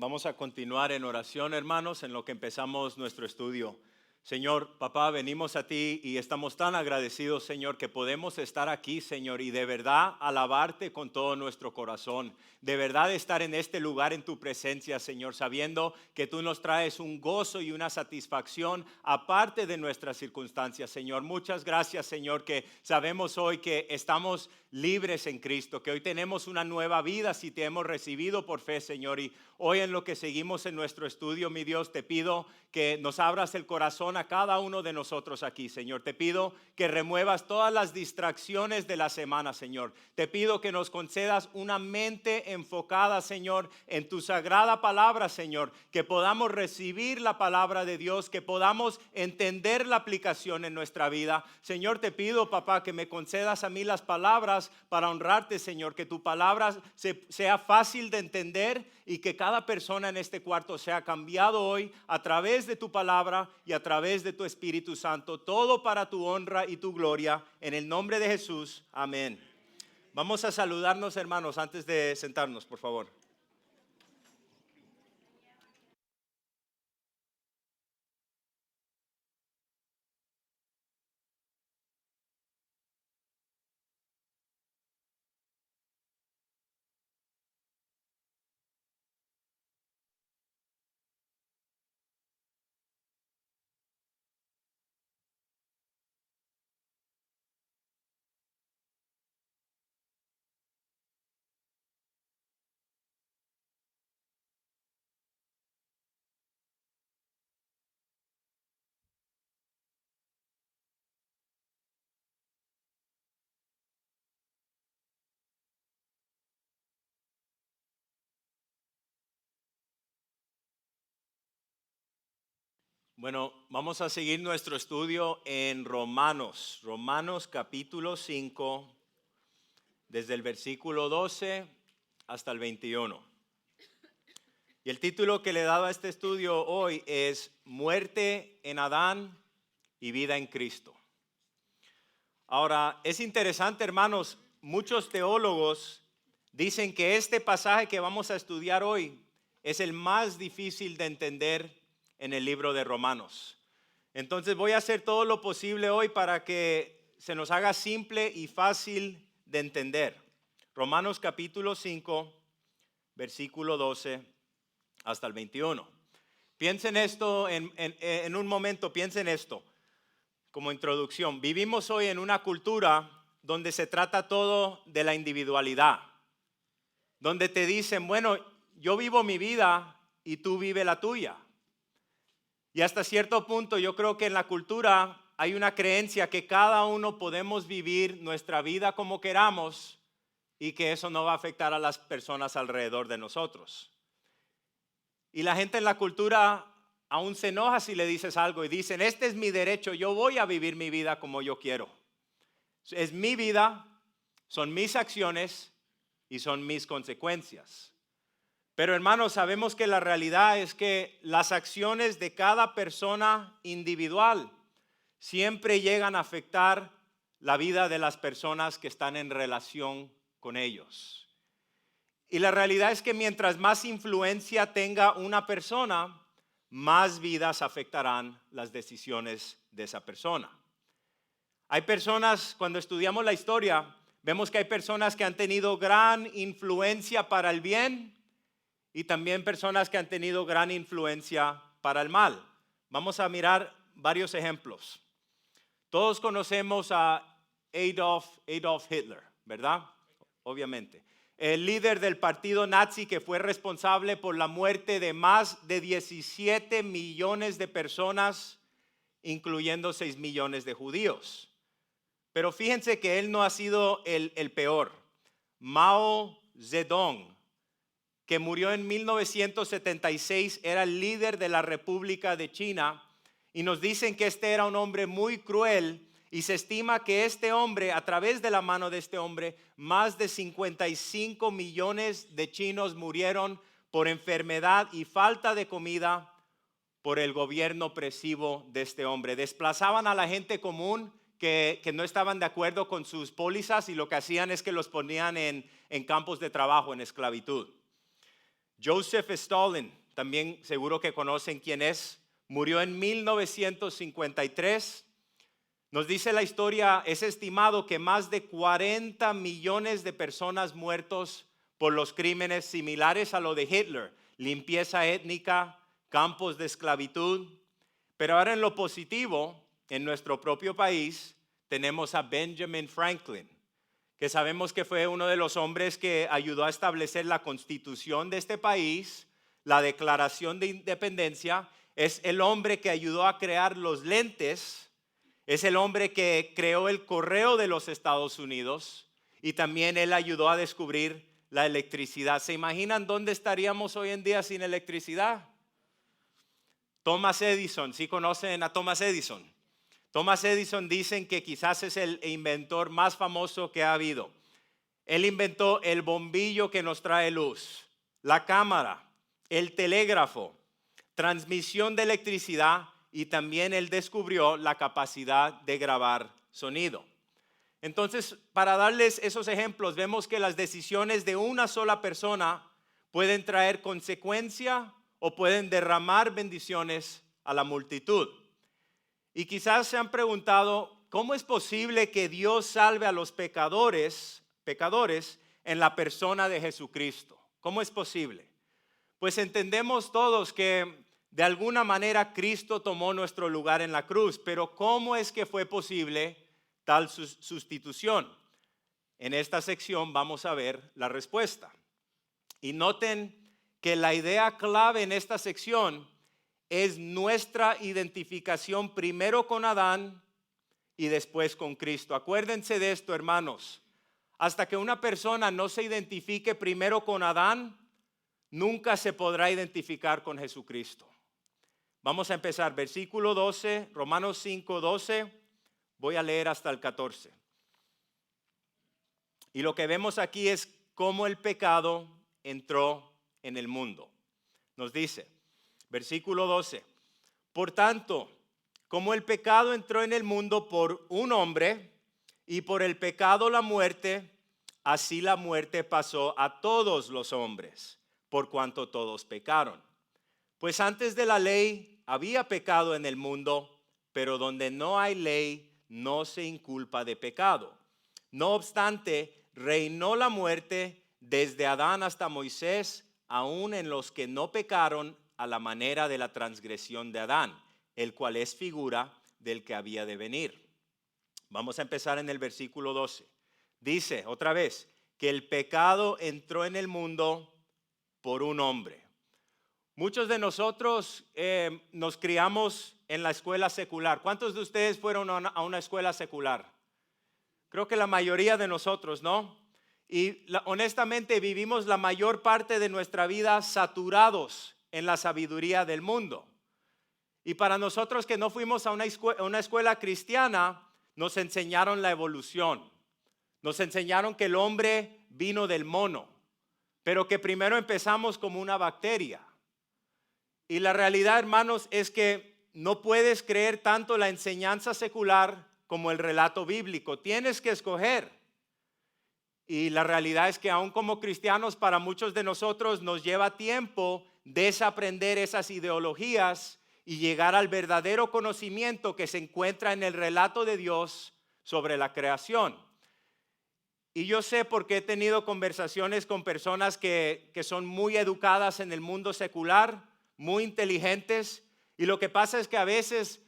Vamos a continuar en oración, hermanos, en lo que empezamos nuestro estudio. Señor, papá, venimos a ti y estamos tan agradecidos, Señor, que podemos estar aquí, Señor, y de verdad alabarte con todo nuestro corazón. De verdad estar en este lugar en tu presencia, Señor, sabiendo que tú nos traes un gozo y una satisfacción aparte de nuestras circunstancias, Señor. Muchas gracias, Señor, que sabemos hoy que estamos libres en Cristo, que hoy tenemos una nueva vida si te hemos recibido por fe, Señor. Y hoy en lo que seguimos en nuestro estudio, mi Dios, te pido que nos abras el corazón a cada uno de nosotros aquí, Señor. Te pido que remuevas todas las distracciones de la semana, Señor. Te pido que nos concedas una mente enfocada, Señor, en tu sagrada palabra, Señor. Que podamos recibir la palabra de Dios, que podamos entender la aplicación en nuestra vida. Señor, te pido, papá, que me concedas a mí las palabras para honrarte, Señor. Que tu palabra sea fácil de entender y que cada persona en este cuarto sea cambiado hoy a través de tu palabra y a través de tu Espíritu Santo, todo para tu honra y tu gloria, en el nombre de Jesús, amén. Vamos a saludarnos, hermanos, antes de sentarnos, por favor. Bueno, vamos a seguir nuestro estudio en Romanos, Romanos capítulo 5, desde el versículo 12 hasta el 21. Y el título que le he dado a este estudio hoy es Muerte en Adán y vida en Cristo. Ahora, es interesante, hermanos, muchos teólogos dicen que este pasaje que vamos a estudiar hoy es el más difícil de entender en el libro de Romanos. Entonces voy a hacer todo lo posible hoy para que se nos haga simple y fácil de entender. Romanos capítulo 5, versículo 12 hasta el 21. Piensen esto en un momento, piensen esto como introducción. Vivimos hoy en una cultura donde se trata todo de la individualidad, donde te dicen, bueno, yo vivo mi vida y tú vive la tuya. Y hasta cierto punto yo creo que en la cultura hay una creencia que cada uno podemos vivir nuestra vida como queramos y que eso no va a afectar a las personas alrededor de nosotros. Y la gente en la cultura aún se enoja si le dices algo y dicen, este es mi derecho, yo voy a vivir mi vida como yo quiero. Es mi vida, son mis acciones y son mis consecuencias. Pero hermanos, sabemos que la realidad es que las acciones de cada persona individual siempre llegan a afectar la vida de las personas que están en relación con ellos. Y la realidad es que mientras más influencia tenga una persona, más vidas afectarán las decisiones de esa persona. Hay personas, cuando estudiamos la historia, vemos que hay personas que han tenido gran influencia para el bien y también personas que han tenido gran influencia para el mal. Vamos a mirar varios ejemplos. Todos conocemos a Adolf Hitler, ¿verdad? Obviamente. El líder del partido nazi que fue responsable por la muerte de más de 17 millones de personas, incluyendo 6 millones de judíos. Pero fíjense que él no ha sido el peor. Mao Zedong, que murió en 1976, era el líder de la República de China, y nos dicen que este era un hombre muy cruel, y se estima que este hombre, a través de la mano de este hombre, más de 55 millones de chinos murieron por enfermedad y falta de comida por el gobierno opresivo de este hombre. Desplazaban a la gente común que no estaban de acuerdo con sus pólizas y lo que hacían es que los ponían en campos de trabajo, en esclavitud. Joseph Stalin, también seguro que conocen quién es, murió en 1953. Nos dice la historia, es estimado que más de 40 millones de personas muertos por los crímenes similares a lo de Hitler, limpieza étnica, campos de esclavitud. Pero ahora en lo positivo, en nuestro propio país, tenemos a Benjamin Franklin, que sabemos que fue uno de los hombres que ayudó a establecer la constitución de este país, la Declaración de Independencia. Es el hombre que ayudó a crear los lentes. Es el hombre que creó el correo de los Estados Unidos y también él ayudó a descubrir la electricidad. ¿Se imaginan dónde estaríamos hoy en día sin electricidad? Thomas Edison, ¿sí conocen a Thomas Edison? Thomas Edison dicen que quizás es el inventor más famoso que ha habido. Él inventó el bombillo que nos trae luz, la cámara, el telégrafo, transmisión de electricidad, y también él descubrió la capacidad de grabar sonido. Entonces, para darles esos ejemplos, vemos que las decisiones de una sola persona pueden traer consecuencia o pueden derramar bendiciones a la multitud. Y quizás se han preguntado, ¿cómo es posible que Dios salve a los pecadores en la persona de Jesucristo? ¿Cómo es posible? Pues entendemos todos que de alguna manera Cristo tomó nuestro lugar en la cruz, pero ¿cómo es que fue posible tal sustitución? En esta sección vamos a ver la respuesta. Y noten que la idea clave en esta sección es nuestra identificación primero con Adán y después con Cristo. Acuérdense de esto, hermanos. Hasta que una persona no se identifique primero con Adán, nunca se podrá identificar con Jesucristo. Vamos a empezar, versículo 12, Romanos 5, 12, voy a leer hasta el 14. Y lo que vemos aquí es cómo el pecado entró en el mundo. Nos dice, versículo 12, por tanto, como el pecado entró en el mundo por un hombre, y por el pecado la muerte, así la muerte pasó a todos los hombres, por cuanto todos pecaron. Pues antes de la ley había pecado en el mundo, pero donde no hay ley no se inculpa de pecado. No obstante, reinó la muerte desde Adán hasta Moisés, aun en los que no pecaron a la manera de la transgresión de Adán, el cual es figura del que había de venir. Vamos a empezar en el versículo 12. Dice otra vez que el pecado entró en el mundo por un hombre. Muchos de nosotros nos criamos en la escuela secular. ¿Cuántos de ustedes fueron a una escuela secular? Creo que la mayoría de nosotros, ¿no? Y honestamente vivimos la mayor parte de nuestra vida saturados en la sabiduría del mundo. Y para nosotros que no fuimos a una escuela cristiana, nos enseñaron la evolución. Nos enseñaron que el hombre vino del mono, pero que primero empezamos como una bacteria. Y la realidad, hermanos, es que no puedes creer tanto la enseñanza secular como el relato bíblico. Tienes que escoger. Y la realidad es que aún como cristianos, para muchos de nosotros nos lleva tiempo desaprender esas ideologías y llegar al verdadero conocimiento que se encuentra en el relato de Dios sobre la creación. Y yo sé porque he tenido conversaciones con personas que son muy educadas en el mundo secular, muy inteligentes, y lo que pasa es que a veces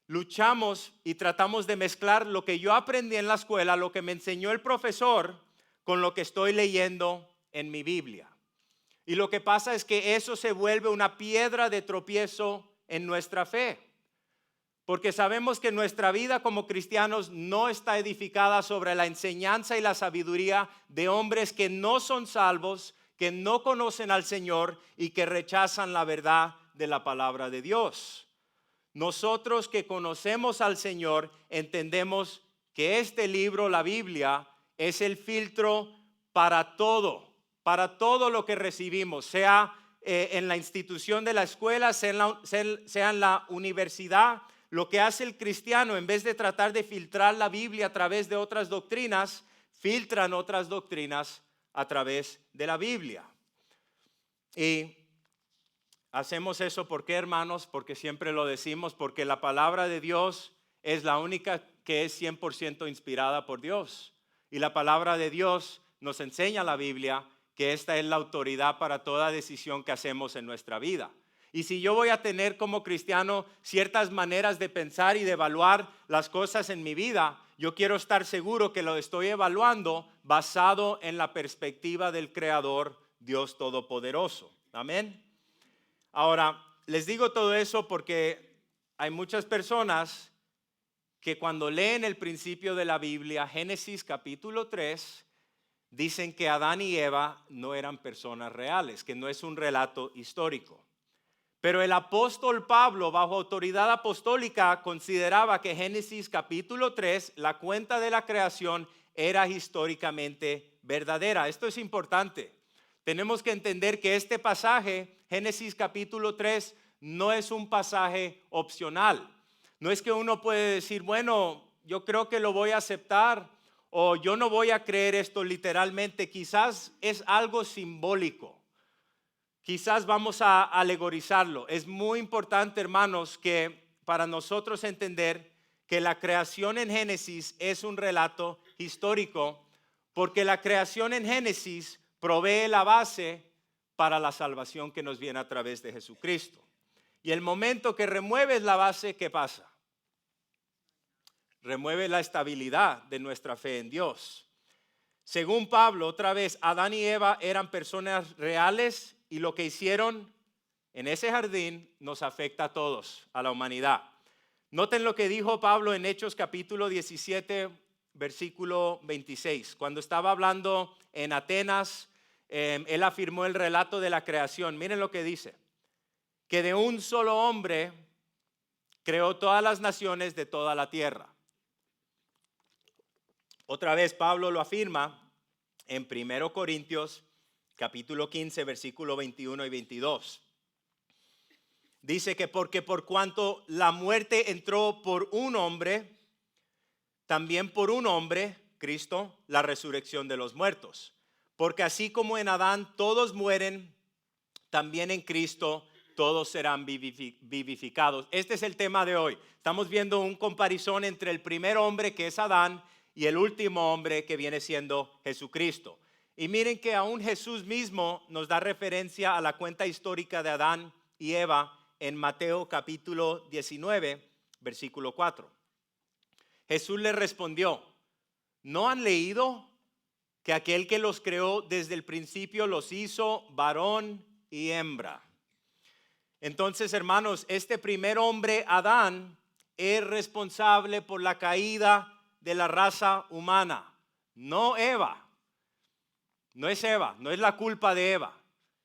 luchamos y tratamos de mezclar lo que yo aprendí en la escuela, lo que me enseñó el profesor, con lo que estoy leyendo en mi Biblia. Y lo que pasa es que eso se vuelve una piedra de tropiezo en nuestra fe, porque sabemos que nuestra vida como cristianos no está edificada sobre la enseñanza y la sabiduría de hombres que no son salvos, que no conocen al Señor y que rechazan la verdad de la palabra de Dios. Nosotros que conocemos al Señor entendemos que este libro, la Biblia, es el filtro para todo lo que recibimos, sea en la institución de la escuela, sea en la universidad. Lo que hace el cristiano, en vez de tratar de filtrar la Biblia a través de otras doctrinas, filtran otras doctrinas a través de la Biblia. Y hacemos eso, ¿por qué, hermanos? Porque siempre lo decimos, porque la palabra de Dios es la única que es 100% inspirada por Dios. Y la palabra de Dios nos enseña la Biblia que esta es la autoridad para toda decisión que hacemos en nuestra vida. Y si yo voy a tener como cristiano ciertas maneras de pensar y de evaluar las cosas en mi vida, yo quiero estar seguro que lo estoy evaluando basado en la perspectiva del Creador, Dios Todopoderoso. Amén. Ahora, les digo todo eso porque hay muchas personas que cuando leen el principio de la Biblia, Génesis capítulo 3, dicen que Adán y Eva no eran personas reales, que no es un relato histórico. Pero el apóstol Pablo, bajo autoridad apostólica, consideraba que Génesis capítulo 3, la cuenta de la creación, era históricamente verdadera. Esto es importante. Tenemos que entender que este pasaje, Génesis capítulo 3, no es un pasaje opcional. No es que uno puede decir, bueno, yo creo que lo voy a aceptar o yo no voy a creer esto literalmente. Quizás es algo simbólico. Quizás vamos a alegorizarlo. Es muy importante, hermanos, que para nosotros entender que la creación en Génesis es un relato histórico, porque la creación en Génesis provee la base para la salvación que nos viene a través de Jesucristo. Y el momento que remueves la base, ¿qué pasa? Remueve la estabilidad de nuestra fe en Dios. Según Pablo, otra vez, Adán y Eva eran personas reales y lo que hicieron en ese jardín nos afecta a todos, a la humanidad. Noten lo que dijo Pablo en Hechos capítulo 17, versículo 26. Cuando estaba hablando en Atenas, él afirmó el relato de la creación. Miren lo que dice, que de un solo hombre creó todas las naciones de toda la tierra. Otra vez Pablo lo afirma en 1 Corintios capítulo 15, versículo 21 y 22. Dice que porque por cuanto la muerte entró por un hombre, también por un hombre, Cristo, la resurrección de los muertos. Porque así como en Adán todos mueren, también en Cristo todos serán vivificados. Este es el tema de hoy. Estamos viendo un comparizón entre el primer hombre, que es Adán, y el último hombre, que viene siendo Jesucristo. Y miren que aún Jesús mismo nos da referencia a la cuenta histórica de Adán y Eva en Mateo capítulo 19, versículo 4. Jesús le respondió, ¿no han leído que aquel que los creó desde el principio los hizo varón y hembra? Entonces, hermanos, este primer hombre, Adán, es responsable por la caída de la raza humana, no Eva. No es Eva, no es la culpa de Eva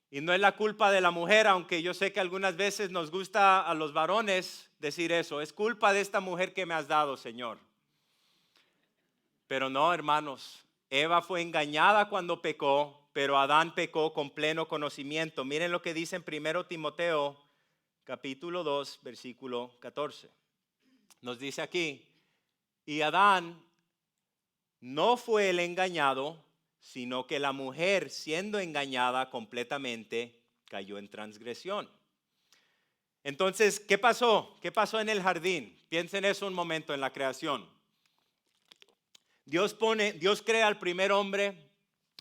y no es la culpa de la mujer, aunque yo sé que algunas veces nos gusta a los varones decir eso. Es culpa de esta mujer que me has dado, Señor. Pero no, hermanos, Eva fue engañada cuando pecó, pero Adán pecó con pleno conocimiento. Miren lo que dice en 1 Timoteo capítulo 2, versículo 14. Nos dice aquí, y Adán no fue el engañado, sino que la mujer, siendo engañada completamente, cayó en transgresión. Entonces, ¿qué pasó? ¿Qué pasó en el jardín? Piensen eso un momento en la creación. Dios crea al primer hombre,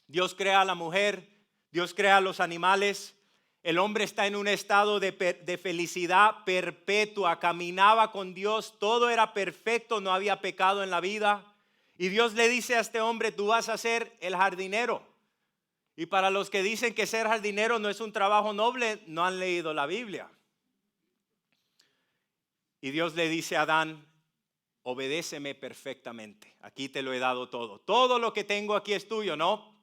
Dios crea a la mujer, Dios crea a los animales. El hombre está en un estado de felicidad perpetua, caminaba con Dios, todo era perfecto, no había pecado en la vida. Y Dios le dice a este hombre, tú vas a ser el jardinero. Y para los que dicen que ser jardinero no es un trabajo noble, no han leído la Biblia. Y Dios le dice a Adán, obedéceme perfectamente. Aquí te lo he dado todo. Todo lo que tengo aquí es tuyo, ¿no?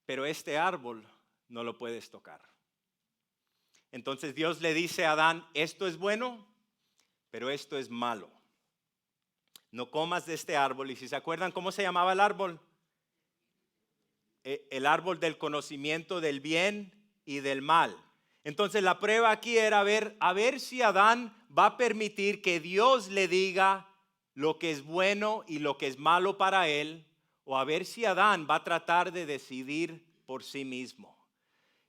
Pero este árbol no lo puedes tocar. Entonces Dios le dice a Adán, esto es bueno, pero esto es malo. No comas de este árbol. Y si se acuerdan, ¿cómo se llamaba el árbol? El árbol del conocimiento del bien y del mal. Entonces la prueba aquí era a ver si Adán va a permitir que Dios le diga lo que es bueno y lo que es malo para él, o a ver si Adán va a tratar de decidir por sí mismo.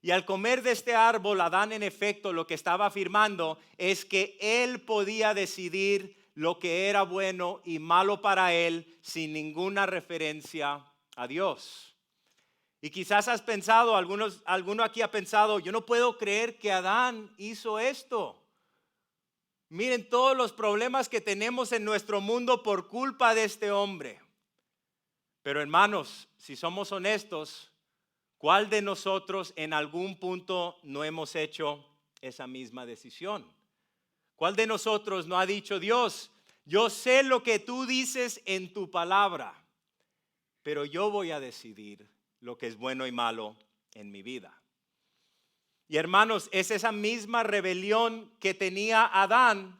Y al comer de este árbol, Adán en efecto lo que estaba afirmando es que él podía decidir lo que era bueno y malo para él sin ninguna referencia a Dios. Y quizás has pensado, alguno aquí ha pensado, yo no puedo creer que Adán hizo esto. Miren todos los problemas que tenemos en nuestro mundo por culpa de este hombre. Pero hermanos, si somos honestos, ¿cuál de nosotros en algún punto no hemos hecho esa misma decisión? ¿Cuál de nosotros no ha dicho, Dios, yo sé lo que tú dices en tu palabra, pero yo voy a decidir lo que es bueno y malo en mi vida? Y hermanos, es esa misma rebelión que tenía Adán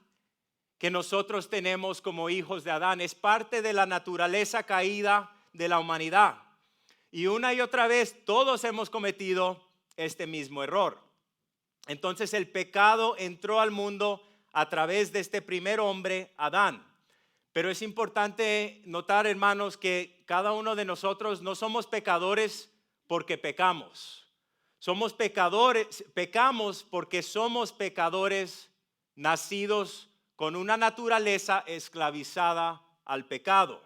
que nosotros tenemos como hijos de Adán. Es parte de la naturaleza caída de la humanidad. Y una y otra vez todos hemos cometido este mismo error. Entonces el pecado entró al mundo a través de este primer hombre, Adán. Pero es importante notar, hermanos, que cada uno de nosotros no somos pecadores porque pecamos. Somos pecadores, pecamos porque somos pecadores nacidos con una naturaleza esclavizada al pecado.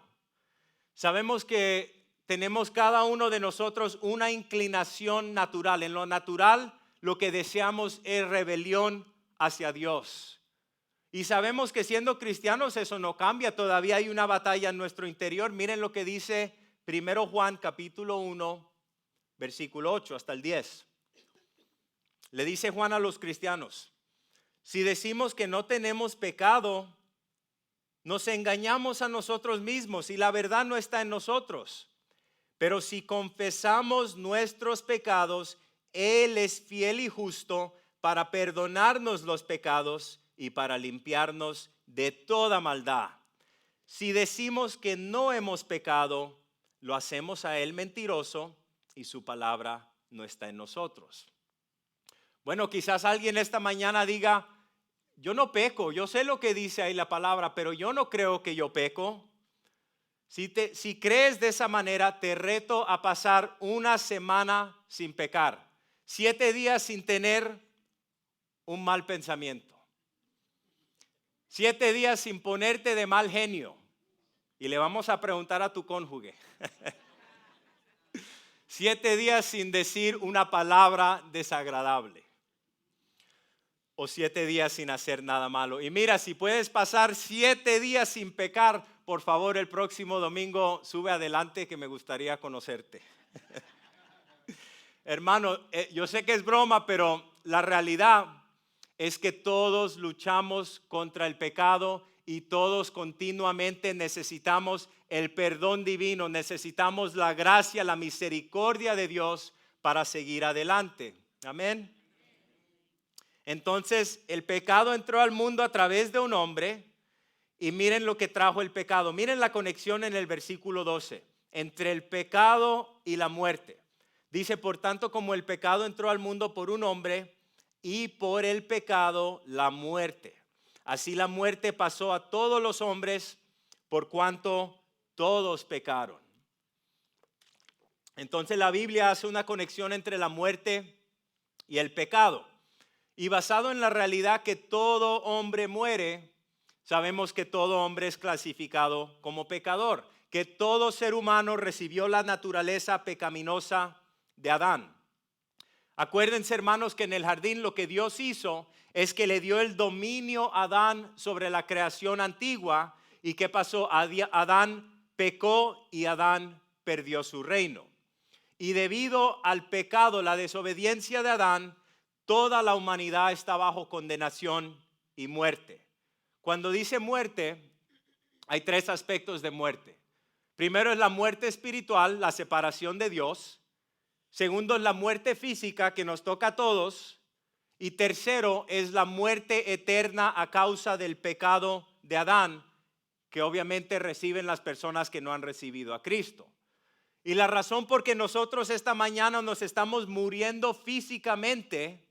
Sabemos que tenemos cada uno de nosotros una inclinación natural. En lo natural, lo que deseamos es rebelión hacia Dios. Y sabemos que siendo cristianos eso no cambia. Todavía hay una batalla en nuestro interior. Miren lo que dice 1 Juan capítulo 1, versículo 8 hasta el 10. Le dice Juan a los cristianos, si decimos que no tenemos pecado, nos engañamos a nosotros mismos y la verdad no está en nosotros. Pero si confesamos nuestros pecados, Él es fiel y justo para perdonarnos los pecados y para limpiarnos de toda maldad. Si decimos que no hemos pecado, lo hacemos a Él mentiroso y su palabra no está en nosotros. Bueno, quizás alguien esta mañana diga, yo no peco, yo sé lo que dice ahí la palabra, pero yo no creo que yo peco. Si crees de esa manera, te reto a pasar una semana sin pecar, 7 días sin tener un mal pensamiento, 7 días sin ponerte de mal genio. Y le vamos a preguntar a tu cónyuge. 7 días sin decir una palabra desagradable. O 7 días sin hacer nada malo. Y mira, si puedes pasar 7 días sin pecar, por favor, el próximo domingo sube adelante que me gustaría conocerte. Hermano, yo sé que es broma, pero la realidad es que todos luchamos contra el pecado y todos continuamente necesitamos el perdón divino, necesitamos la gracia, la misericordia de Dios para seguir adelante. Amén. Entonces, el pecado entró al mundo a través de un hombre y miren lo que trajo el pecado. Miren la conexión en el versículo 12 entre el pecado y la muerte. Dice, por tanto, como el pecado entró al mundo por un hombre y por el pecado la muerte. Así la muerte pasó a todos los hombres por cuanto todos pecaron. Entonces la Biblia hace una conexión entre la muerte y el pecado. Y basado en la realidad que todo hombre muere, sabemos que todo hombre es clasificado como pecador, que todo ser humano recibió la naturaleza pecaminosa de Adán. Acuérdense, hermanos, que en el jardín lo que Dios hizo es que le dio el dominio a Adán sobre la creación antigua. ¿Y qué pasó? Adán pecó y Adán perdió su reino. Y debido al pecado, la desobediencia de Adán, toda la humanidad está bajo condenación y muerte. Cuando dice muerte, hay 3 aspectos de muerte. Primero es la muerte espiritual, la separación de Dios. Segundo es la muerte física que nos toca a todos. Y tercero es la muerte eterna a causa del pecado de Adán, que obviamente reciben las personas que no han recibido a Cristo. Y la razón por que nosotros esta mañana nos estamos muriendo físicamente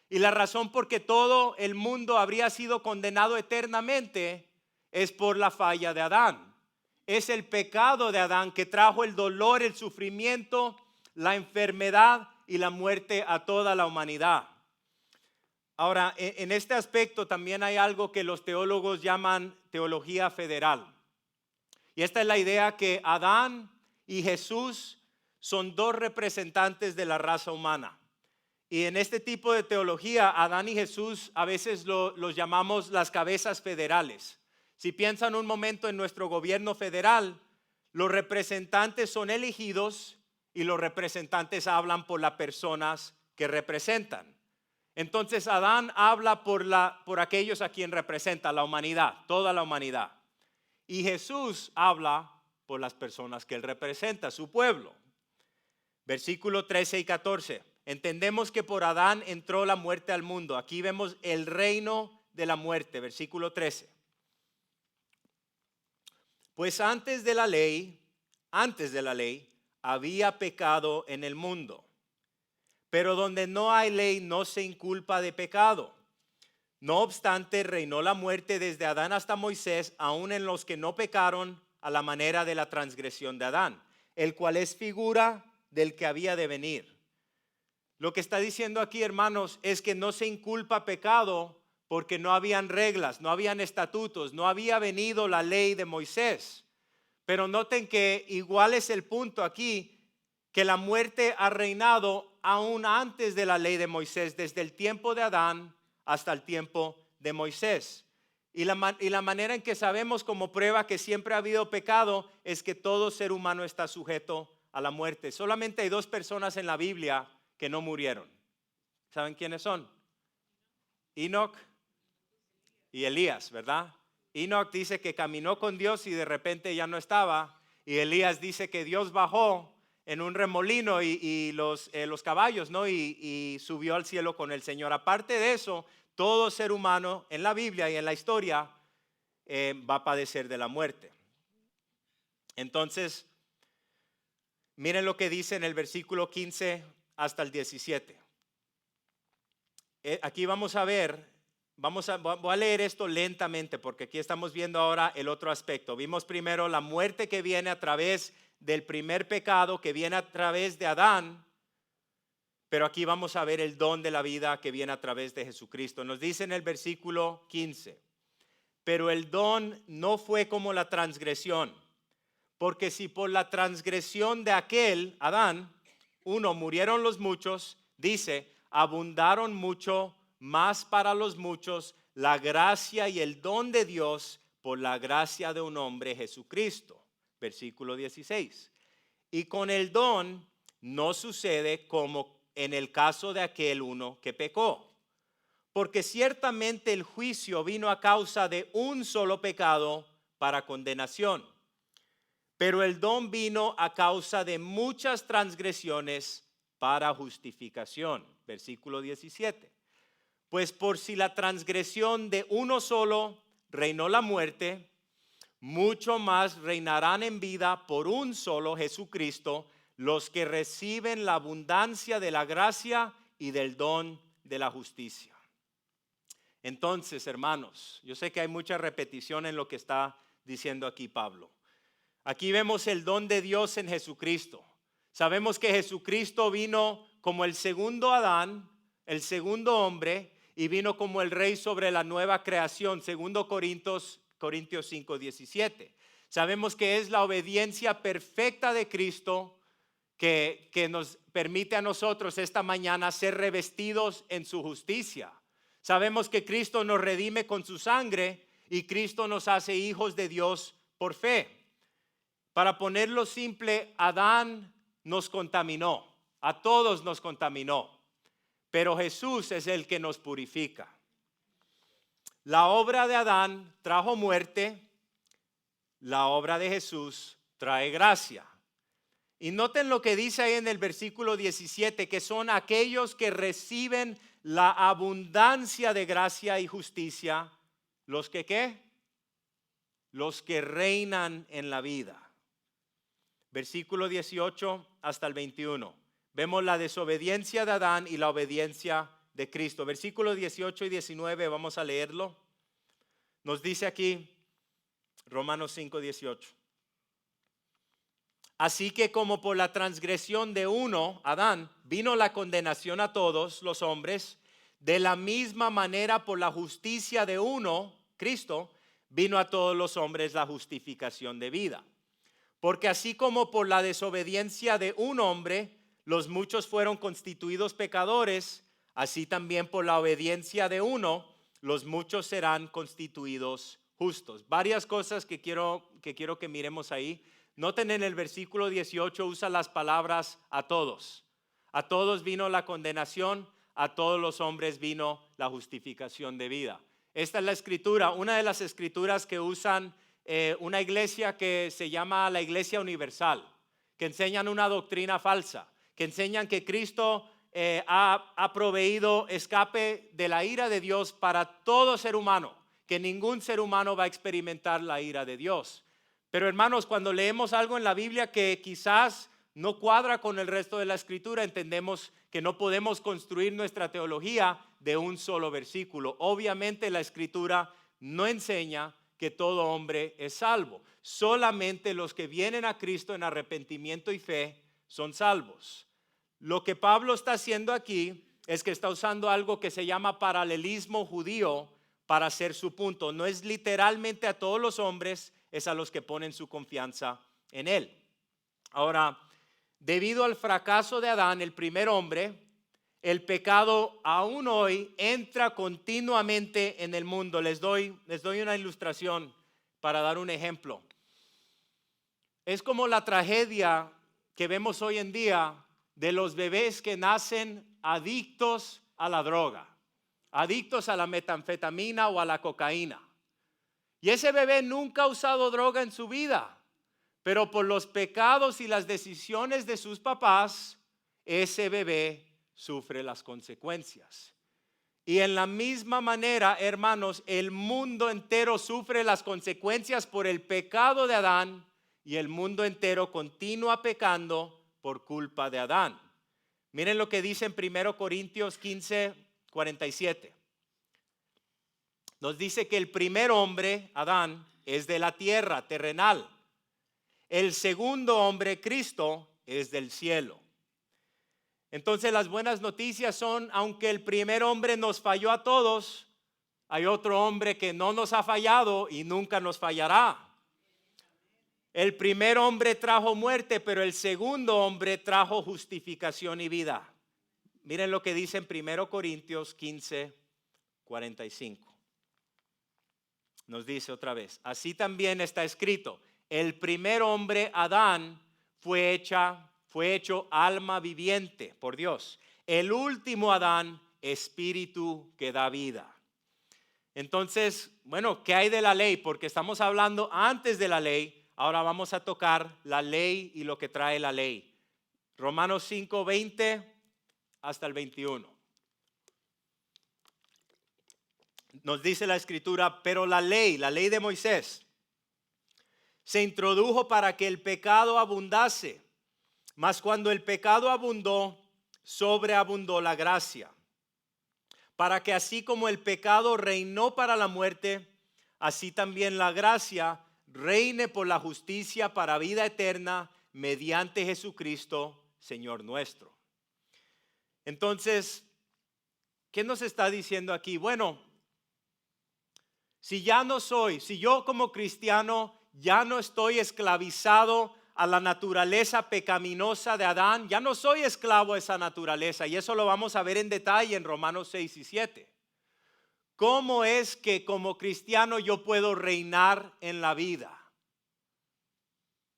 y la razón por que todo el mundo habría sido condenado eternamente es por la falla de Adán. Es el pecado de Adán que trajo el dolor, el sufrimiento, la enfermedad y la muerte a toda la humanidad. Ahora, en este aspecto también hay algo que los teólogos llaman teología federal. Y esta es la idea que Adán y Jesús son dos representantes de la raza humana. Y en este tipo de teología, Adán y Jesús a veces los llamamos las cabezas federales. Si piensan un momento en nuestro gobierno federal, los representantes son elegidos y los representantes hablan por las personas que representan. Entonces Adán habla por aquellos a quien representa, la humanidad, toda la humanidad. Y Jesús habla por las personas que él representa, su pueblo. Versículo 13 y 14. Entendemos que por Adán entró la muerte al mundo. Aquí vemos el reino de la muerte. Versículo 13. Pues antes de la ley, había pecado en el mundo. Pero donde no hay ley no se inculpa de pecado. No obstante, reinó la muerte desde Adán hasta Moisés, aun en los que no pecaron a la manera de la transgresión de Adán, el cual es figura del que había de venir. Lo que está diciendo aquí, hermanos, es que no se inculpa pecado porque no habían reglas, no habían estatutos, no había venido la ley de Moisés. Pero noten que igual es el punto aquí, que la muerte ha reinado aún antes de la ley de Moisés, desde el tiempo de Adán hasta el tiempo de Moisés. Y la manera en que sabemos como prueba que siempre ha habido pecado es que todo ser humano está sujeto a la muerte. Solamente hay dos personas en la Biblia que no murieron. ¿Saben quiénes son? Enoc y Elías, ¿verdad? Enoc dice que caminó con Dios y de repente ya no estaba. Y Elías dice que Dios bajó en un remolino y los caballos, ¿no? Y subió al cielo con el Señor. Aparte de eso, todo ser humano en la Biblia y en la historia va a padecer de la muerte. Entonces, miren lo que dice en el versículo 15 hasta el 17. Aquí vamos a ver, voy a leer esto lentamente porque aquí estamos viendo ahora el otro aspecto. Vimos primero la muerte que viene a través del primer pecado, que viene a través de Adán, pero aquí vamos a ver el don de la vida que viene a través de Jesucristo. Nos dice en el versículo 15, pero el don no fue como la transgresión, porque si por la transgresión de aquel, Adán, murieron los muchos, dice, abundaron mucho más para los muchos la gracia y el don de Dios por la gracia de un hombre, Jesucristo. Versículo 16. Y con el don no sucede como en el caso de aquel uno que pecó. Porque ciertamente el juicio vino a causa de un solo pecado para condenación. Pero el don vino a causa de muchas transgresiones para justificación. Versículo 17. Pues por si la transgresión de uno solo reinó la muerte, mucho más reinarán en vida por un solo Jesucristo los que reciben la abundancia de la gracia y del don de la justicia. Entonces, hermanos, yo sé que hay mucha repetición en lo que está diciendo aquí Pablo. Aquí vemos el don de Dios en Jesucristo. Sabemos que Jesucristo vino como el segundo Adán, el segundo hombre, y vino como el rey sobre la nueva creación, segundo Corintios 5:17. Sabemos que es la obediencia perfecta de Cristo que nos permite a nosotros esta mañana ser revestidos en su justicia. Sabemos que Cristo nos redime con su sangre y Cristo nos hace hijos de Dios por fe. Para ponerlo simple, Adán nos contaminó, a todos nos contaminó, pero Jesús es el que nos purifica. La obra de Adán trajo muerte, la obra de Jesús trae gracia. Y noten lo que dice ahí en el versículo 17, que son aquellos que reciben la abundancia de gracia y justicia, los que ¿qué? Los que reinan en la vida. Versículo 18 hasta el 21. Vemos la desobediencia de Adán y la obediencia de Cristo. Versículos 18 y 19, vamos a leerlo. Nos dice aquí Romanos 5:18. Así que como por la transgresión de uno, Adán, vino la condenación a todos los hombres, de la misma manera por la justicia de uno, Cristo, vino a todos los hombres la justificación de vida. Porque así como por la desobediencia de un hombre, los muchos fueron constituidos pecadores, así también por la obediencia de uno, los muchos serán constituidos justos. Varias cosas que quiero que miremos ahí. Noten en el versículo 18 usa las palabras a todos. A todos vino la condenación, a todos los hombres vino la justificación de vida. Esta es la escritura, una de las escrituras que usan una iglesia que se llama la Iglesia Universal, que enseñan una doctrina falsa, que enseñan que Cristo ha proveído escape de la ira de Dios para todo ser humano, que ningún ser humano va a experimentar la ira de Dios. Pero hermanos, cuando leemos algo en la Biblia que quizás no cuadra con el resto de la escritura, entendemos que no podemos construir nuestra teología de un solo versículo. Obviamente la escritura no enseña que todo hombre es salvo. Solamente los que vienen a Cristo en arrepentimiento y fe son salvos. Lo que Pablo está haciendo aquí es que está usando algo que se llama paralelismo judío para hacer su punto. No es literalmente a todos los hombres, es a los que ponen su confianza en él. Ahora, debido al fracaso de Adán, el primer hombre, el pecado aún hoy entra continuamente en el mundo. Les doy una ilustración para dar un ejemplo. Es como la tragedia que vemos hoy en día de los bebés que nacen adictos a la droga, adictos a la metanfetamina o a la cocaína. Y ese bebé nunca ha usado droga en su vida, pero por los pecados y las decisiones de sus papás, ese bebé sufre las consecuencias. Y en la misma manera, hermanos, el mundo entero sufre las consecuencias por el pecado de Adán y el mundo entero continúa pecando por culpa de Adán. Miren lo que dice en 1 Corintios 15:47. Nos dice que el primer hombre, Adán, es de la tierra, terrenal. El segundo hombre, Cristo, es del cielo. Entonces las buenas noticias son, aunque el primer hombre nos falló a todos, hay otro hombre que no nos ha fallado y nunca nos fallará. El primer hombre trajo muerte, pero el segundo hombre trajo justificación y vida. Miren lo que dice en 1 Corintios 15:45. Nos dice otra vez, así también está escrito, el primer hombre, Adán, fue hecho alma viviente por Dios. El último Adán, espíritu que da vida. Entonces, bueno, ¿qué hay de la ley? Porque estamos hablando antes de la ley. Ahora vamos a tocar la ley y lo que trae la ley. Romanos 5:20 hasta el 21. Nos dice la escritura, pero la ley de Moisés, se introdujo para que el pecado abundase. Mas cuando el pecado abundó, sobreabundó la gracia. Para que así como el pecado reinó para la muerte, así también la gracia reine por la justicia para vida eterna mediante Jesucristo, Señor nuestro. Entonces, ¿qué nos está diciendo aquí? Bueno, si yo como cristiano ya no estoy esclavizado a la naturaleza pecaminosa de Adán, ya no soy esclavo a esa naturaleza, y eso lo vamos a ver en detalle en Romanos 6 y 7. ¿Cómo es que como cristiano yo puedo reinar en la vida?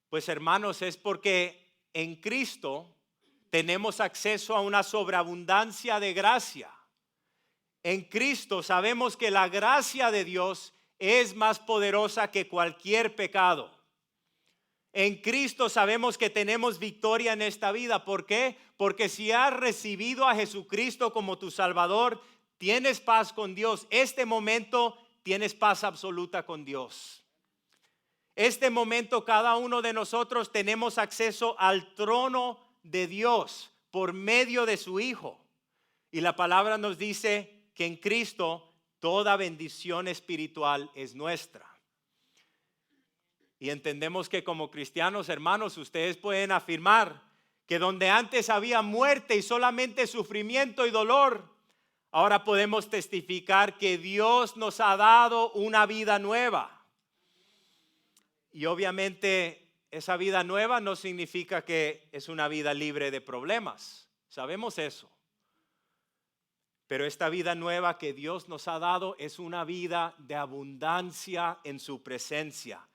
Pues hermanos, es porque en Cristo tenemos acceso a una sobreabundancia de gracia. En Cristo sabemos que la gracia de Dios es más poderosa que cualquier pecado. En Cristo sabemos que tenemos victoria en esta vida. ¿Por qué? Porque si has recibido a Jesucristo como tu Salvador, tienes paz con Dios. Este momento tienes paz absoluta con Dios. Este momento cada uno de nosotros tenemos acceso al trono de Dios por medio de su Hijo. Y la palabra nos dice que en Cristo toda bendición espiritual es nuestra. Y entendemos que como cristianos, hermanos, ustedes pueden afirmar que donde antes había muerte y solamente sufrimiento y dolor, ahora podemos testificar que Dios nos ha dado una vida nueva. Y obviamente esa vida nueva no significa que es una vida libre de problemas. Sabemos eso. Pero esta vida nueva que Dios nos ha dado es una vida de abundancia en su presencia.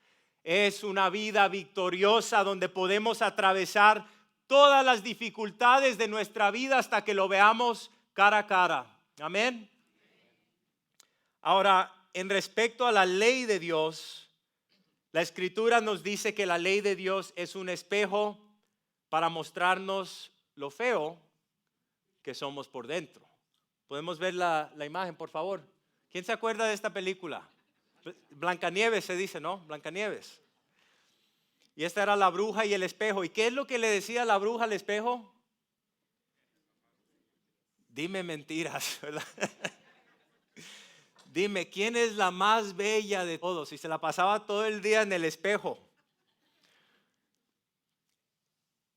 Es una vida victoriosa donde podemos atravesar todas las dificultades de nuestra vida hasta que lo veamos cara a cara. Amén. Ahora, en respecto a la ley de Dios, la Escritura nos dice que la ley de Dios es un espejo para mostrarnos lo feo que somos por dentro. ¿Podemos ver la imagen, por favor? ¿Quién se acuerda de esta película? Blancanieves se dice, ¿no? Blancanieves. Y esta era la bruja y el espejo. ¿Y qué es lo que le decía la bruja al espejo? Dime mentiras, ¿verdad? Dime, ¿quién es la más bella de todos? Y se la pasaba todo el día en el espejo.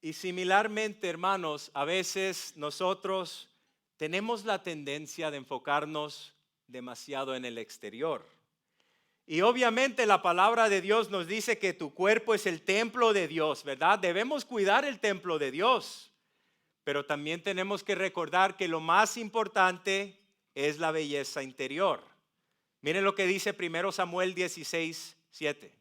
Y similarmente, hermanos, a veces nosotros tenemos la tendencia de enfocarnos demasiado en el exterior. Y obviamente la palabra de Dios nos dice que tu cuerpo es el templo de Dios, ¿verdad? Debemos cuidar el templo de Dios. Pero también tenemos que recordar que lo más importante es la belleza interior. Miren lo que dice 1 Samuel 16:7.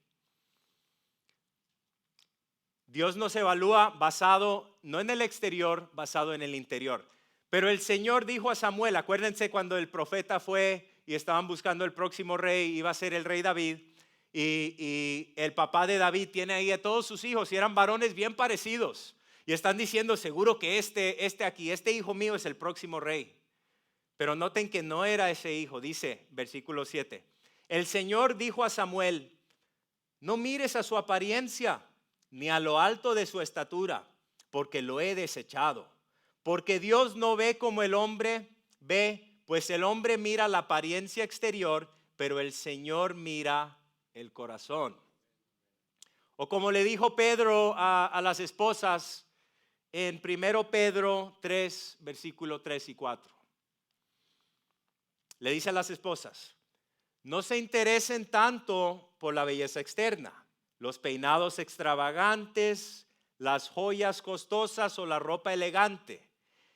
Dios nos evalúa basado no en el exterior, basado en el interior. Pero el Señor dijo a Samuel, acuérdense cuando el profeta fue y estaban buscando el próximo rey, iba a ser el rey David, y el papá de David tiene ahí a todos sus hijos y eran varones bien parecidos. Y están diciendo, seguro que este hijo mío es el próximo rey. Pero noten que no era ese hijo, dice versículo 7. El Señor dijo a Samuel, no mires a su apariencia, ni a lo alto de su estatura, porque lo he desechado. Porque Dios no ve como el hombre ve, pues el hombre mira la apariencia exterior, pero el Señor mira el corazón. O como le dijo Pedro a las esposas en 1 Pedro 3, versículo 3 y 4. Le dice a las esposas, no se interesen tanto por la belleza externa, los peinados extravagantes, las joyas costosas o la ropa elegante.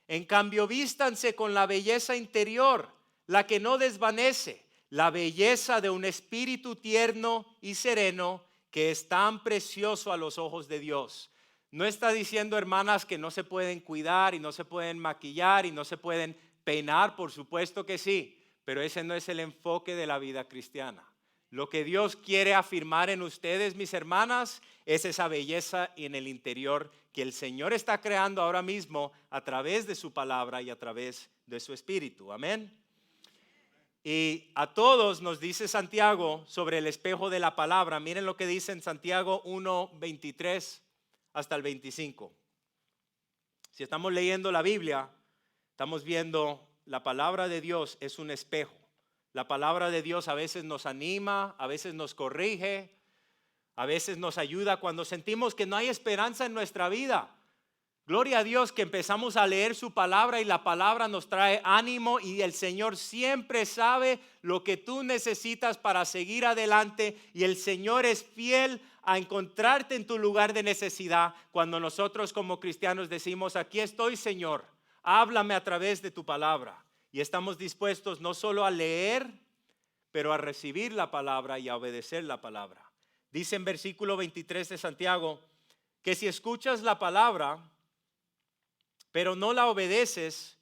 En cambio, vístanse con la belleza interior, la que no desvanece, la belleza de un espíritu tierno y sereno que es tan precioso a los ojos de Dios. No está diciendo, hermanas, que no se pueden cuidar y no se pueden maquillar y no se pueden peinar, por supuesto que sí, pero ese no es el enfoque de la vida cristiana. Lo que Dios quiere afirmar en ustedes, mis hermanas, es esa belleza en el interior que el Señor está creando ahora mismo a través de su palabra y a través de su espíritu. Amén. Y a todos nos dice Santiago sobre el espejo de la palabra. Miren lo que dice en Santiago 1:23 hasta el 25. Si estamos leyendo la Biblia, estamos viendo la palabra de Dios es un espejo. La palabra de Dios a veces nos anima, a veces nos corrige, a veces nos ayuda cuando sentimos que no hay esperanza en nuestra vida. Gloria a Dios que empezamos a leer su palabra y la palabra nos trae ánimo y el Señor siempre sabe lo que tú necesitas para seguir adelante y el Señor es fiel a encontrarte en tu lugar de necesidad cuando nosotros como cristianos decimos, aquí estoy, Señor, háblame a través de tu palabra. Y estamos dispuestos no solo a leer, pero a recibir la palabra y a obedecer la palabra. Dice en versículo 23 de Santiago que si escuchas la palabra, pero no la obedeces,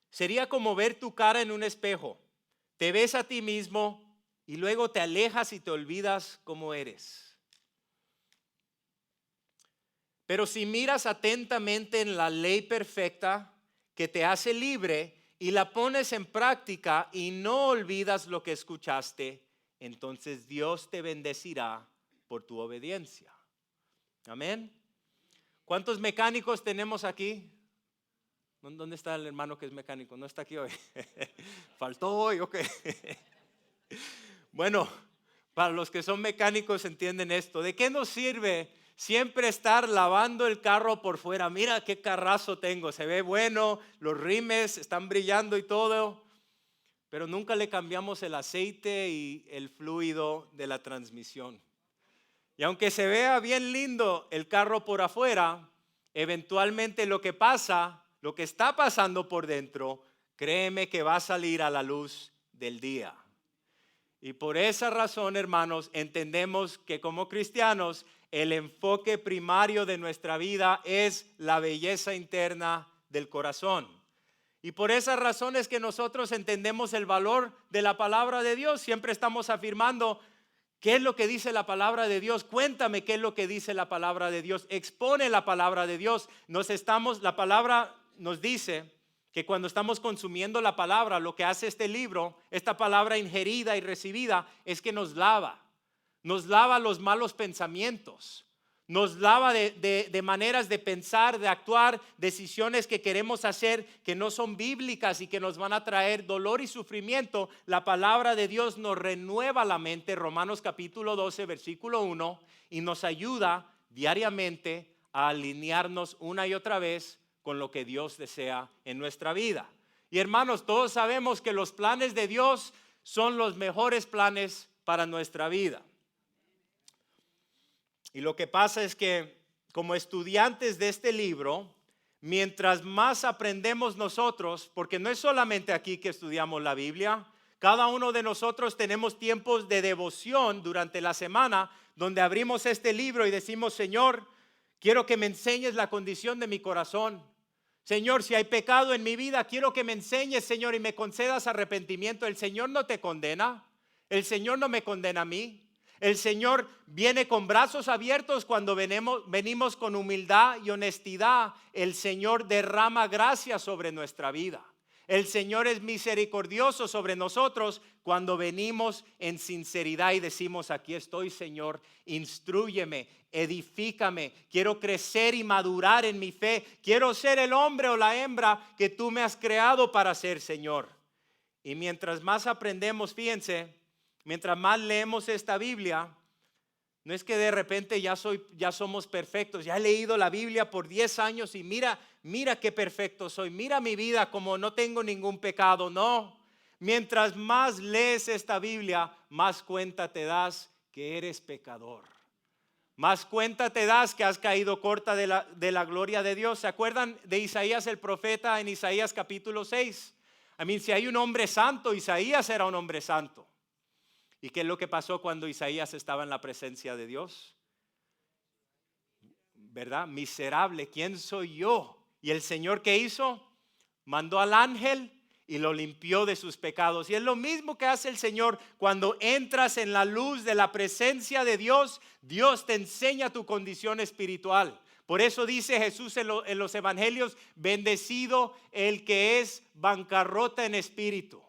sería como ver tu cara en un espejo. Te ves a ti mismo y luego te alejas y te olvidas cómo eres. Pero si miras atentamente en la ley perfecta que te hace libre y la pones en práctica y no olvidas lo que escuchaste, entonces Dios te bendecirá por tu obediencia. Amén. ¿Cuántos mecánicos tenemos aquí? ¿Dónde está el hermano que es mecánico? No está aquí hoy. Faltó hoy, ok. Bueno, Para los que son mecánicos entienden esto. ¿De qué nos sirve siempre estar lavando el carro por fuera? Mira qué carrazo tengo, se ve bueno, los rimes están brillando y todo, pero nunca le cambiamos el aceite y el fluido de la transmisión. Y aunque se vea bien lindo el carro por afuera, eventualmente lo que pasa, lo que está pasando por dentro, créeme que va a salir a la luz del día. Y por esa razón, hermanos, entendemos que como cristianos, el enfoque primario de nuestra vida es la belleza interna del corazón. Y por esa razón es que nosotros entendemos el valor de la palabra de Dios. Siempre estamos afirmando, ¿qué es lo que dice la palabra de Dios? Cuéntame qué es lo que dice la palabra de Dios. Expone la palabra de Dios. La palabra nos dice que cuando estamos consumiendo la palabra, lo que hace este libro, esta palabra ingerida y recibida, es que nos lava los malos pensamientos, nos lava de maneras de pensar, de actuar, decisiones que queremos hacer que no son bíblicas y que nos van a traer dolor y sufrimiento. La palabra de Dios nos renueva la mente, Romanos capítulo 12, versículo 1, y nos ayuda diariamente a alinearnos una y otra vez con lo que Dios desea en nuestra vida. Y hermanos, todos sabemos que los planes de Dios son los mejores planes para nuestra vida. Y lo que pasa es que como estudiantes de este libro, mientras más aprendemos nosotros, porque no es solamente aquí que estudiamos la Biblia, cada uno de nosotros tenemos tiempos de devoción durante la semana donde abrimos este libro y decimos, Señor, quiero que me enseñes la condición de mi corazón. Señor, si hay pecado en mi vida, quiero que me enseñes, Señor, y me concedas arrepentimiento. El Señor no te condena, el Señor no me condena a mí. El Señor viene con brazos abiertos cuando venimos con humildad y honestidad. El Señor derrama gracia sobre nuestra vida. El Señor es misericordioso sobre nosotros cuando venimos en sinceridad y decimos, aquí estoy, Señor, instrúyeme, edifícame, quiero crecer y madurar en mi fe, quiero ser el hombre o la hembra que tú me has creado para ser, Señor. Y mientras más aprendemos, fíjense, mientras más leemos esta Biblia, no es que de repente ya somos perfectos. Ya he leído la Biblia por 10 años y mira qué perfecto soy. Mira mi vida como no tengo ningún pecado. No, mientras más lees esta Biblia, más cuenta te das que eres pecador. Más cuenta te das que has caído corta de la gloria de Dios. ¿Se acuerdan de Isaías el profeta en Isaías capítulo 6? Si hay un hombre santo, Isaías era un hombre santo. ¿Y qué es lo que pasó cuando Isaías estaba en la presencia de Dios? ¿Verdad? Miserable, ¿quién soy yo? Y el Señor, ¿qué hizo? Mandó al ángel y lo limpió de sus pecados. Y es lo mismo que hace el Señor cuando entras en la luz de la presencia de Dios. Dios te enseña tu condición espiritual. Por eso dice Jesús en los evangelios, bendecido el que es bancarrota en espíritu.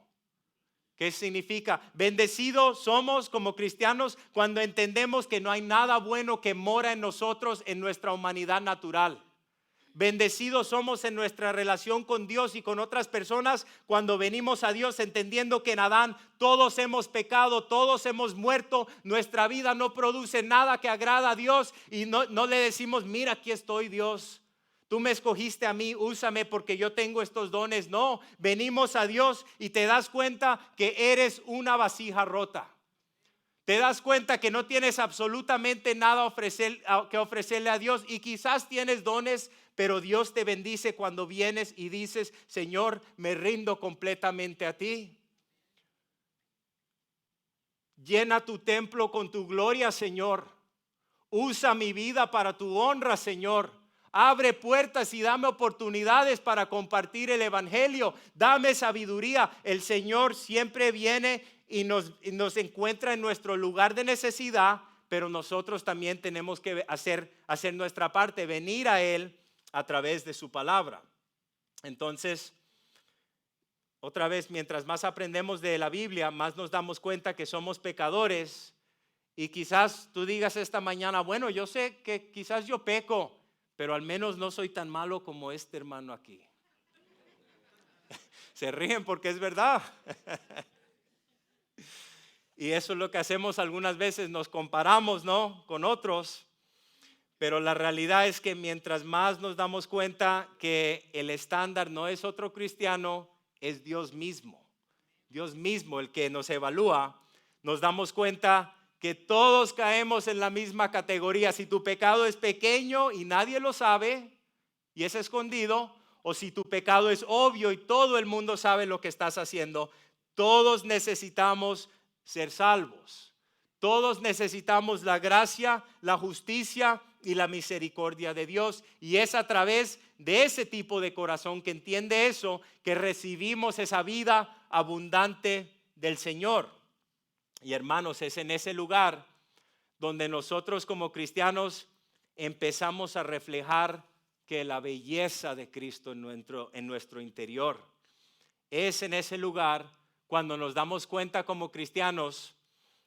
¿Qué significa? Bendecidos somos como cristianos cuando entendemos que no hay nada bueno que mora en nosotros en nuestra humanidad natural. Bendecidos somos en nuestra relación con Dios y con otras personas cuando venimos a Dios entendiendo que en Adán todos hemos pecado, todos hemos muerto, nuestra vida no produce nada que agrada a Dios y no le decimos, mira aquí estoy Dios. Tú me escogiste a mí, úsame porque yo tengo estos dones. No, venimos a Dios y te das cuenta que eres una vasija rota. Te das cuenta que no tienes absolutamente nada que ofrecerle a Dios y quizás tienes dones, pero Dios te bendice cuando vienes y dices, Señor, me rindo completamente a ti. Llena tu templo con tu gloria, Señor. Usa mi vida para tu honra, Señor. Abre puertas y dame oportunidades para compartir el evangelio. Dame sabiduría. El Señor siempre viene y nos encuentra en nuestro lugar de necesidad, pero nosotros también tenemos que hacer nuestra parte, venir a Él a través de su palabra. Entonces, otra vez, mientras más aprendemos de la Biblia, más nos damos cuenta que somos pecadores. Y quizás tú digas esta mañana, bueno, yo sé que quizás yo peco, pero al menos no soy tan malo como este hermano aquí. Se ríen porque es verdad. Y eso es lo que hacemos algunas veces, nos comparamos, ¿no?, con otros. Pero la realidad es que mientras más nos damos cuenta que el estándar no es otro cristiano, es Dios mismo. Dios mismo el que nos evalúa, nos damos cuenta que todos caemos en la misma categoría. Si tu pecado es pequeño y nadie lo sabe y es escondido, o si tu pecado es obvio y todo el mundo sabe lo que estás haciendo, todos necesitamos ser salvos. Todos necesitamos la gracia, la justicia y la misericordia de Dios. Y es a través de ese tipo de corazón que entiende eso, que recibimos esa vida abundante del Señor. Y hermanos, es en ese lugar donde nosotros como cristianos empezamos a reflejar que la belleza de Cristo en nuestro interior. Es en ese lugar cuando nos damos cuenta como cristianos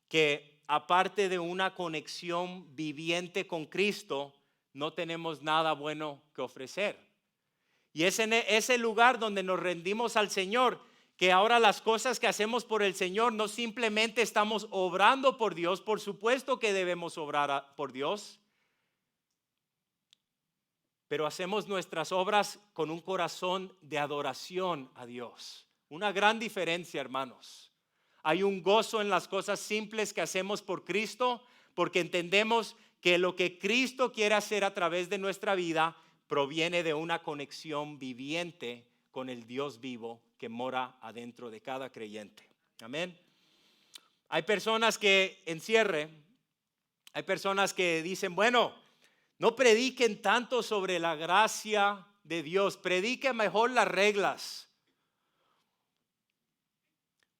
que aparte de una conexión viviente con Cristo, no tenemos nada bueno que ofrecer. Y es en ese lugar donde nos rendimos al Señor, que ahora las cosas que hacemos por el Señor no simplemente estamos obrando por Dios, por supuesto que debemos obrar por Dios, pero hacemos nuestras obras con un corazón de adoración a Dios. Una gran diferencia, hermanos. Hay un gozo en las cosas simples que hacemos por Cristo, porque entendemos que lo que Cristo quiere hacer a través de nuestra vida proviene de una conexión viviente con el Dios vivo que mora adentro de cada creyente. Amén. Hay personas que hay personas que dicen, bueno, no prediquen tanto sobre la gracia de Dios, prediquen mejor las reglas.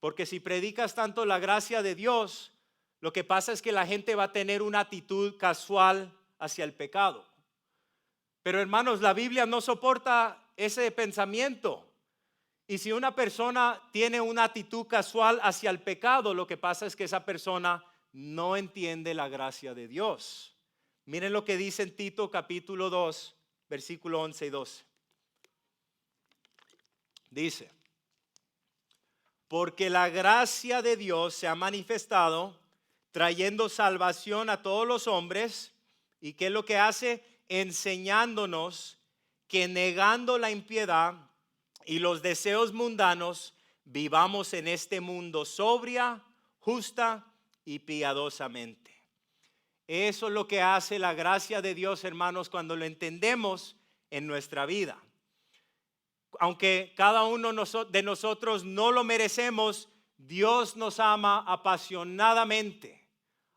Porque si predicas tanto la gracia de Dios, lo que pasa es que la gente va a tener una actitud casual hacia el pecado. Pero hermanos, la Biblia no soporta ese pensamiento. Y si una persona tiene una actitud casual hacia el pecado, lo que pasa es que esa persona no entiende la gracia de Dios. Miren lo que dice en Tito capítulo 2, versículo 11 y 12. Dice, porque la gracia de Dios se ha manifestado trayendo salvación a todos los hombres. ¿Y qué es lo que hace? Enseñándonos que negando la impiedad y los deseos mundanos, vivamos en este mundo sobria, justa y piadosamente. Eso es lo que hace la gracia de Dios, hermanos, cuando lo entendemos en nuestra vida. Aunque cada uno de nosotros no lo merecemos, Dios nos ama apasionadamente.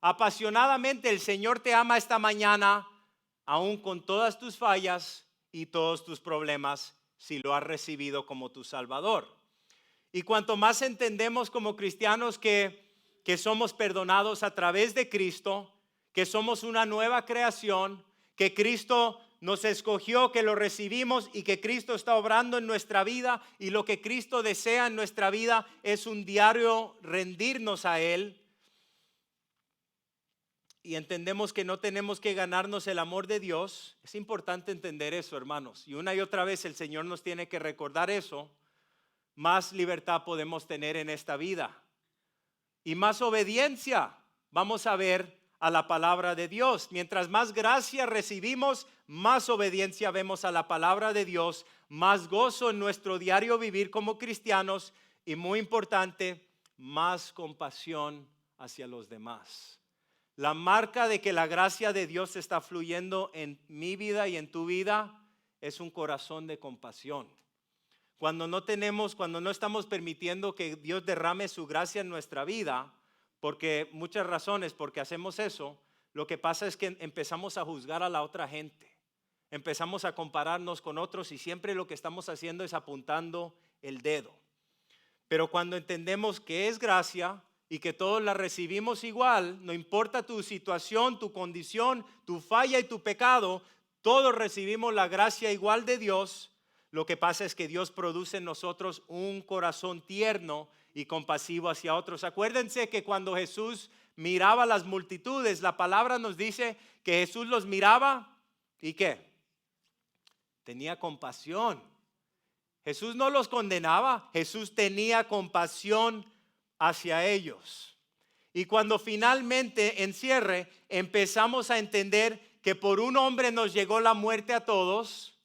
Apasionadamente el Señor te ama esta mañana, aún con todas tus fallas y todos tus problemas, si lo has recibido como tu Salvador. Y cuanto más entendemos como cristianos que somos perdonados a través de Cristo, que somos una nueva creación, que Cristo nos escogió, que lo recibimos y que Cristo está obrando en nuestra vida, y lo que Cristo desea en nuestra vida es un diario rendirnos a Él. Y entendemos que no tenemos que ganarnos el amor de Dios. Es importante entender eso, hermanos. Y una y otra vez el Señor nos tiene que recordar eso. Más libertad podemos tener en esta vida. Y más obediencia vamos a ver a la palabra de Dios. Mientras más gracia recibimos, más obediencia vemos a la palabra de Dios, más gozo en nuestro diario vivir como cristianos y, muy importante, más compasión hacia los demás. La marca de que la gracia de Dios está fluyendo en mi vida y en tu vida es un corazón de compasión. Cuando no estamos permitiendo que Dios derrame su gracia en nuestra vida, porque muchas razones porque hacemos eso, lo que pasa es que empezamos a juzgar a la otra gente. Empezamos a compararnos con otros y siempre lo que estamos haciendo es apuntando el dedo. Pero cuando entendemos que es gracia y que todos la recibimos igual, no importa tu situación, tu condición, tu falla y tu pecado, todos recibimos la gracia igual de Dios. Lo que pasa es que Dios produce en nosotros un corazón tierno y compasivo hacia otros. Acuérdense que cuando Jesús miraba a las multitudes, la palabra nos dice que Jesús los miraba y ¿qué? Tenía compasión. Jesús no los condenaba, Jesús tenía compasión hacia ellos. Y cuando finalmente en cierre empezamos a entender que por un hombre nos llegó la muerte a todos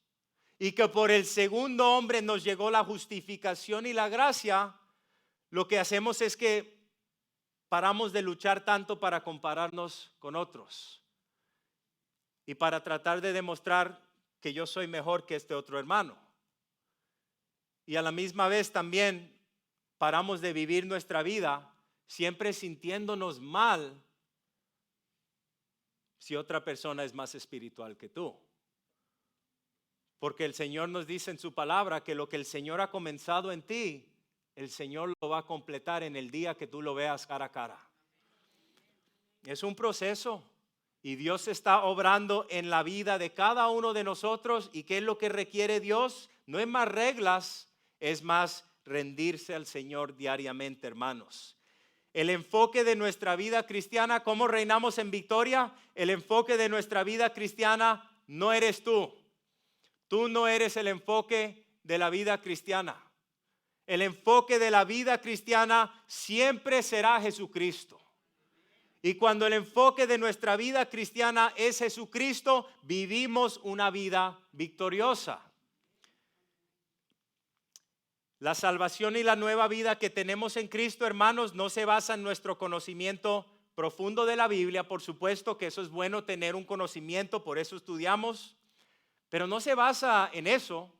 y que por el segundo hombre nos llegó la justificación y la gracia, lo que hacemos es que paramos de luchar tanto para compararnos con otros y para tratar de demostrar que yo soy mejor que este otro hermano. Y a la misma vez también paramos de vivir nuestra vida siempre sintiéndonos mal si otra persona es más espiritual que tú. Porque el Señor nos dice en su palabra que lo que el Señor ha comenzado en ti, el Señor lo va a completar en el día que tú lo veas cara a cara. Es un proceso y Dios está obrando en la vida de cada uno de nosotros. ¿Y qué es lo que requiere Dios? No es más reglas, es más rendirse al Señor diariamente, hermanos. El enfoque de nuestra vida cristiana, ¿cómo reinamos en victoria? El enfoque de nuestra vida cristiana no eres tú. Tú no eres el enfoque de la vida cristiana. El enfoque de la vida cristiana siempre será Jesucristo. Y cuando el enfoque de nuestra vida cristiana es Jesucristo, vivimos una vida victoriosa. La salvación y la nueva vida que tenemos en Cristo, hermanos, no se basa en nuestro conocimiento profundo de la Biblia. Por supuesto que eso es bueno, tener un conocimiento, por eso estudiamos. Pero no se basa en eso.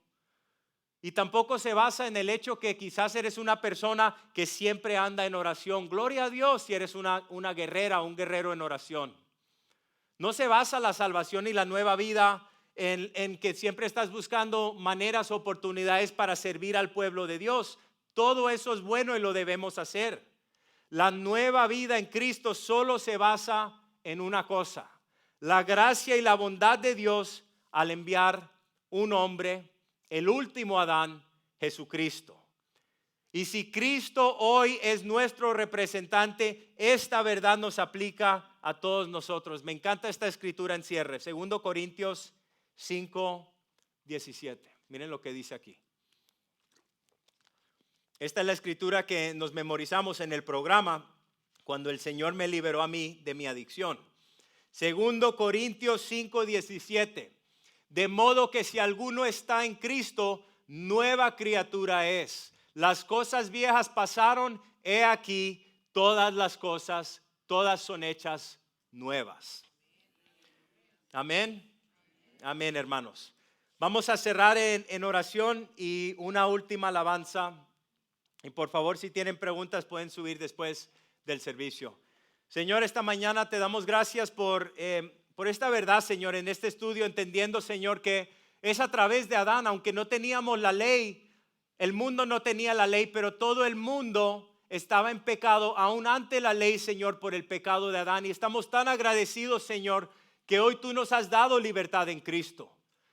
Y tampoco se basa en el hecho que quizás eres una persona que siempre anda en oración. Gloria a Dios si eres una guerrera o un guerrero en oración. No se basa la salvación y la nueva vida en que siempre estás buscando maneras, oportunidades para servir al pueblo de Dios. Todo eso es bueno y lo debemos hacer. La nueva vida en Cristo solo se basa en una cosa: la gracia y la bondad de Dios al enviar un hombre, el último Adán, Jesucristo. Y si Cristo hoy es nuestro representante, esta verdad nos aplica a todos nosotros. Me encanta esta escritura en cierre, 2 Corintios 5:17. Miren lo que dice aquí. Esta es la escritura que nos memorizamos en el programa cuando el Señor me liberó a mí de mi adicción. 2 Corintios 5:17. De modo que si alguno está en Cristo, nueva criatura es. Las cosas viejas pasaron, he aquí, todas las cosas, todas son hechas nuevas. Amén. Amén, hermanos. Vamos a cerrar en oración y una última alabanza. Y por favor, si tienen preguntas, pueden subir después del servicio. Señor, esta mañana te damos gracias por esta verdad, Señor, en este estudio, entendiendo, Señor, que es a través de Adán, aunque no teníamos la ley, el mundo no tenía la ley, pero todo el mundo estaba en pecado, aún ante la ley, Señor, por el pecado de Adán. Y estamos tan agradecidos, Señor, que hoy tú nos has dado libertad en Cristo,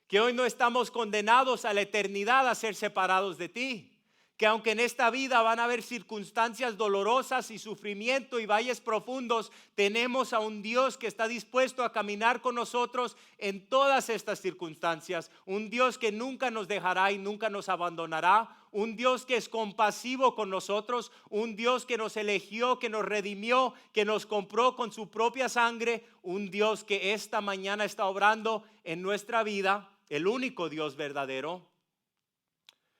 que hoy no estamos condenados a la eternidad a ser separados de ti. Que aunque en esta vida van a haber circunstancias dolorosas y sufrimiento y valles profundos, tenemos a un Dios que está dispuesto a caminar con nosotros en todas estas circunstancias. Un Dios que nunca nos dejará y nunca nos abandonará. Un Dios que es compasivo con nosotros. Un Dios que nos eligió, que nos redimió, que nos compró con su propia sangre. Un Dios que esta mañana está obrando en nuestra vida. El único Dios verdadero.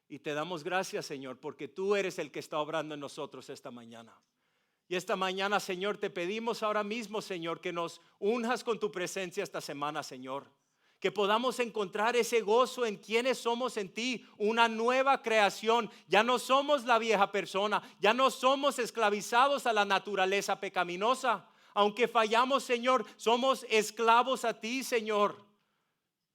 Y te damos gracias, Señor, porque tú eres el que está obrando en nosotros esta mañana. Y esta mañana, Señor, te pedimos ahora mismo, Señor, que nos unjas con tu presencia esta semana, Señor. Que podamos encontrar ese gozo en quienes somos en ti, una nueva creación. Ya no somos la vieja persona, ya no somos esclavizados a la naturaleza pecaminosa. Aunque fallamos, Señor, somos esclavos a ti, Señor.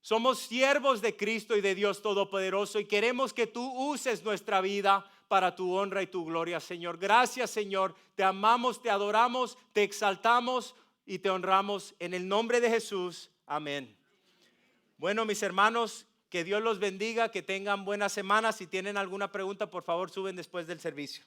Somos siervos de Cristo y de Dios Todopoderoso y queremos que tú uses nuestra vida para tu honra y tu gloria, Señor. Gracias, Señor. Te amamos, te adoramos, te exaltamos y te honramos en el nombre de Jesús. Amén. Bueno, mis hermanos, que Dios los bendiga, que tengan buena semana. Si tienen alguna pregunta, por favor, suben después del servicio.